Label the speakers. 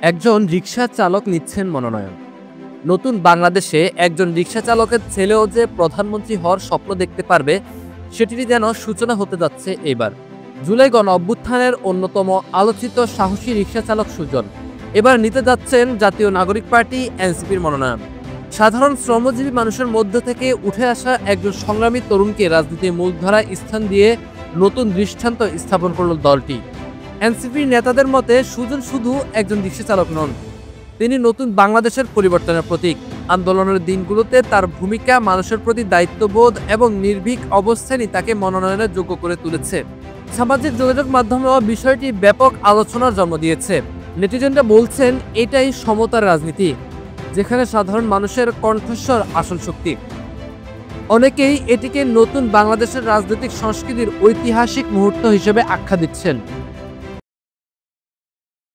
Speaker 1: একজন রিকশা চালক নিচ্ছেন মনোনয়ন। নতুন বাংলাদেশে একজন রিকশা চালকের ছেলেও যে প্রধানমন্ত্রী হওয়ার স্বপ্ন দেখতে পারবে, সেটিরই যেন সূচনা হতে যাচ্ছে এবার। জুলাই গণ অভ্যুত্থানের অন্যতম আলোচিত সাহসী রিকশা চালক সুজন এবার নিতে যাচ্ছেন জাতীয় নাগরিক পার্টি এনসিপির মনোনয়ন। সাধারণ শ্রমজীবী মানুষের মধ্য থেকে উঠে আসা একজন সংগ্রামী তরুণকে রাজনীতির মূলধারায় স্থান দিয়ে নতুন দৃষ্টান্ত স্থাপন করল দলটি। এনসিপির নেতাদের মতে সুজন শুধু একজন রিকশা চালক নন, তিনি নতুন বাংলাদেশের পরিবর্তনের প্রতীক। আন্দোলনের দিনগুলোতে তার ভূমিকা, মানুষের প্রতি দায়িত্ববোধ এবং নির্ভীক অবস্থানই তাকে মনোনয়নের যোগ্য করে তুলেছে। সামাজিক যোগাযোগ মাধ্যমেও বিষয়টি ব্যাপক আলোচনার জন্ম দিয়েছে। নেটিজেনরা বলছেন এটাই সমতার রাজনীতি, যেখানে সাধারণ মানুষের কণ্ঠস্বর আসল শক্তি। অনেকেই এটিকে নতুন বাংলাদেশের রাজনৈতিক সংস্কৃতির ঐতিহাসিক মুহূর্ত হিসেবে আখ্যা দিচ্ছেন।